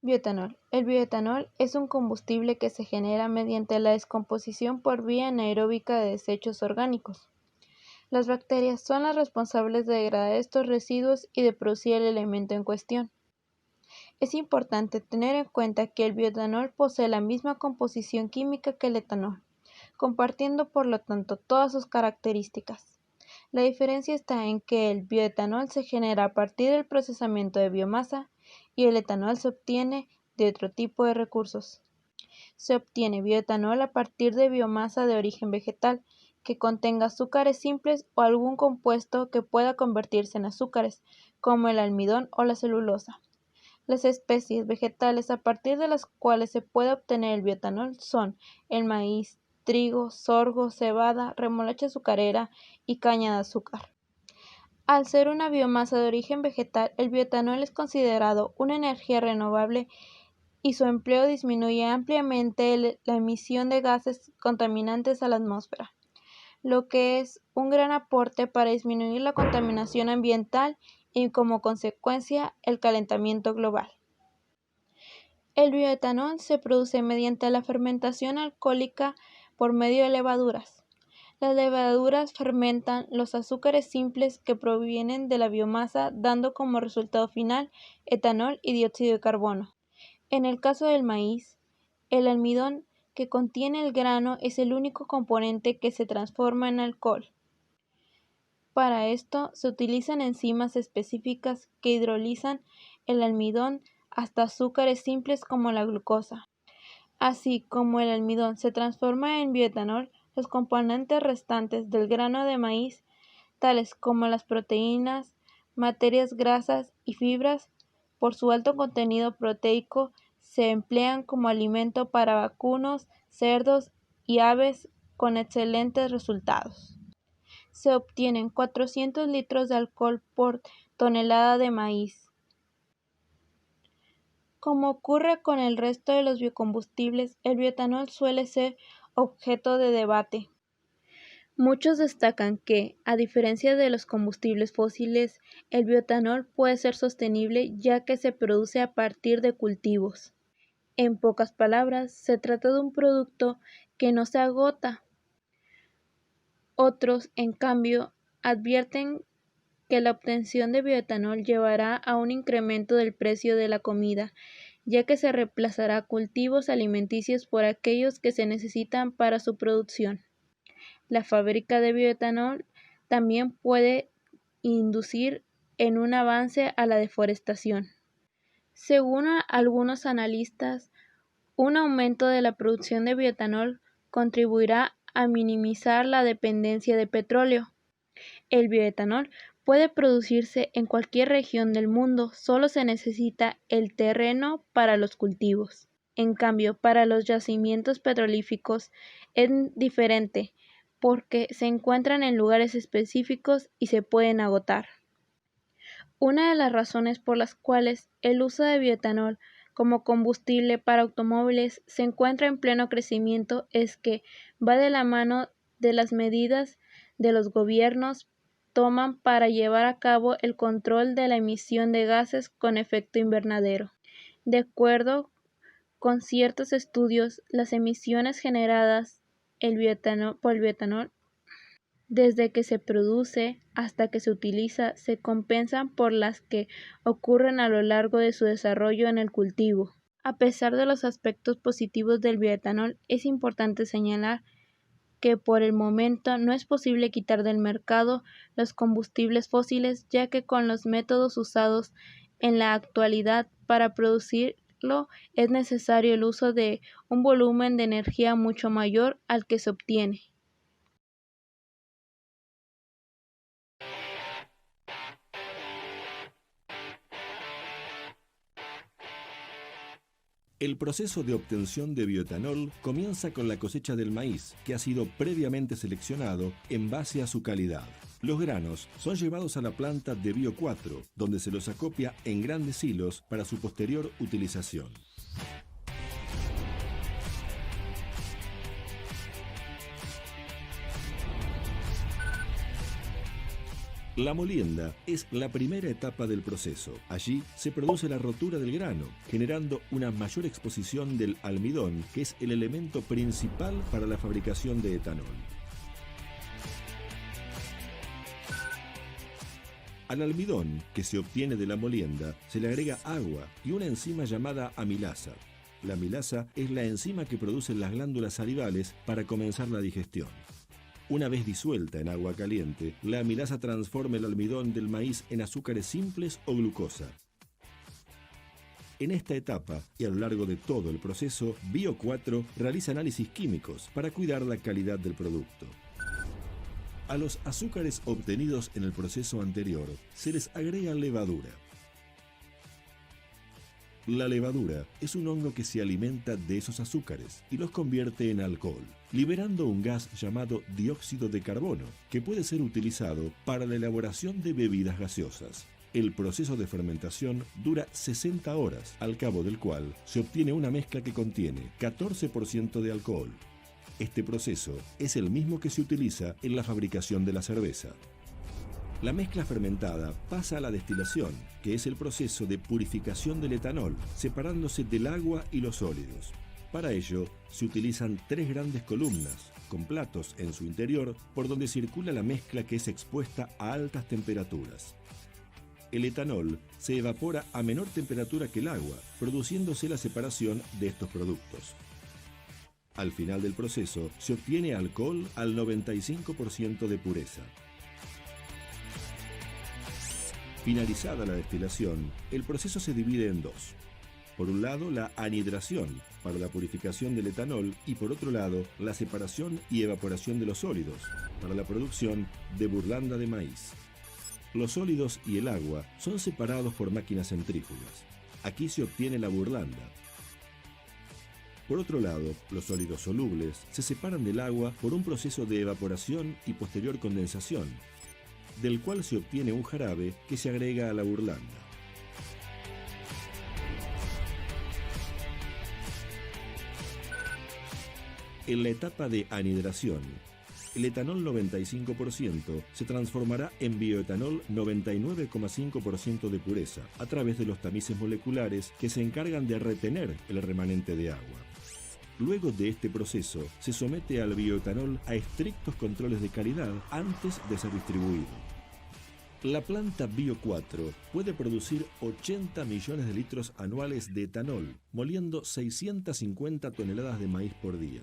Bioetanol. El bioetanol es un combustible que se genera mediante la descomposición por vía anaeróbica de desechos orgánicos. Las bacterias son las responsables de degradar estos residuos y de producir el elemento en cuestión. Es importante tener en cuenta que el bioetanol posee la misma composición química que el etanol, compartiendo por lo tanto todas sus características. La diferencia está en que el bioetanol se genera a partir del procesamiento de biomasa y el etanol se obtiene de otro tipo de recursos. Se obtiene bioetanol a partir de biomasa de origen vegetal que contenga azúcares simples o algún compuesto que pueda convertirse en azúcares, como el almidón o la celulosa. Las especies vegetales a partir de las cuales se puede obtener el bioetanol son el maíz, trigo, sorgo, cebada, remolacha azucarera y caña de azúcar. Al ser una biomasa de origen vegetal, el bioetanol es considerado una energía renovable y su empleo disminuye ampliamente la emisión de gases contaminantes a la atmósfera, lo que es un gran aporte para disminuir la contaminación ambiental y como consecuencia el calentamiento global. El bioetanol se produce mediante la fermentación alcohólica por medio de levaduras. Las levaduras fermentan los azúcares simples que provienen de la biomasa, dando como resultado final etanol y dióxido de carbono. En el caso del maíz, el almidón que contiene el grano es el único componente que se transforma en alcohol. Para esto se utilizan enzimas específicas que hidrolizan el almidón hasta azúcares simples como la glucosa. Así como el almidón se transforma en bioetanol, los componentes restantes del grano de maíz, tales como las proteínas, materias grasas y fibras, por su alto contenido proteico, se emplean como alimento para vacunos, cerdos y aves con excelentes resultados. Se obtienen 400 litros de alcohol por tonelada de maíz. Como ocurre con el resto de los biocombustibles, el bioetanol suele ser objeto de debate. Muchos destacan que, a diferencia de los combustibles fósiles, el bioetanol puede ser sostenible ya que se produce a partir de cultivos. En pocas palabras, se trata de un producto que no se agota. Otros, en cambio, advierten que la obtención de bioetanol llevará a un incremento del precio de la comida, ya que se reemplazará cultivos alimenticios por aquellos que se necesitan para su producción. La fábrica de bioetanol también puede inducir en un avance a la deforestación. Según algunos analistas, un aumento de la producción de bioetanol contribuirá a minimizar la dependencia de petróleo. El bioetanol puede producirse en cualquier región del mundo, solo se necesita el terreno para los cultivos. En cambio, para los yacimientos petrolíferos es diferente, porque se encuentran en lugares específicos y se pueden agotar. Una de las razones por las cuales el uso de bioetanol como combustible para automóviles se encuentra en pleno crecimiento es que va de la mano de las medidas de los gobiernos toman para llevar a cabo el control de la emisión de gases con efecto invernadero. De acuerdo con ciertos estudios, las emisiones generadas por el bioetanol desde que se produce hasta que se utiliza se compensan por las que ocurren a lo largo de su desarrollo en el cultivo. A pesar de los aspectos positivos del bioetanol, es importante señalar que por el momento no es posible quitar del mercado los combustibles fósiles, ya que con los métodos usados en la actualidad para producirlo es necesario el uso de un volumen de energía mucho mayor al que se obtiene. El proceso de obtención de bioetanol comienza con la cosecha del maíz, que ha sido previamente seleccionado en base a su calidad. Los granos son llevados a la planta de Bio 4, donde se los acopia en grandes hilos para su posterior utilización. La molienda es la primera etapa del proceso. Allí se produce la rotura del grano, generando una mayor exposición del almidón, que es el elemento principal para la fabricación de etanol. Al almidón que se obtiene de la molienda se le agrega agua y una enzima llamada amilasa. La amilasa es la enzima que producen las glándulas salivales para comenzar la digestión. Una vez disuelta en agua caliente, la amilasa transforma el almidón del maíz en azúcares simples o glucosa. En esta etapa y a lo largo de todo el proceso, Bio4 realiza análisis químicos para cuidar la calidad del producto. A los azúcares obtenidos en el proceso anterior se les agrega levadura. La levadura es un hongo que se alimenta de esos azúcares y los convierte en alcohol, liberando un gas llamado dióxido de carbono, que puede ser utilizado para la elaboración de bebidas gaseosas. El proceso de fermentación dura 60 horas, al cabo del cual se obtiene una mezcla que contiene 14% de alcohol. Este proceso es el mismo que se utiliza en la fabricación de la cerveza. La mezcla fermentada pasa a la destilación, que es el proceso de purificación del etanol, separándose del agua y los sólidos. Para ello, se utilizan 3 grandes columnas, con platos en su interior, por donde circula la mezcla que es expuesta a altas temperaturas. El etanol se evapora a menor temperatura que el agua, produciéndose la separación de estos productos. Al final del proceso, se obtiene alcohol al 95% de pureza. Finalizada la destilación, el proceso se divide en dos. Por un lado, la anidración, para la purificación del etanol, y por otro lado, la separación y evaporación de los sólidos, para la producción de burlanda de maíz. Los sólidos y el agua son separados por máquinas centrífugas. Aquí se obtiene la burlanda. Por otro lado, los sólidos solubles se separan del agua por un proceso de evaporación y posterior condensación, del cual se obtiene un jarabe que se agrega a la burlanda. En la etapa de anidración, el etanol 95% se transformará en bioetanol 99,5% de pureza a través de los tamices moleculares que se encargan de retener el remanente de agua. Luego de este proceso, se somete al bioetanol a estrictos controles de calidad antes de ser distribuido. La planta Bio4 puede producir 80 millones de litros anuales de etanol, moliendo 650 toneladas de maíz por día.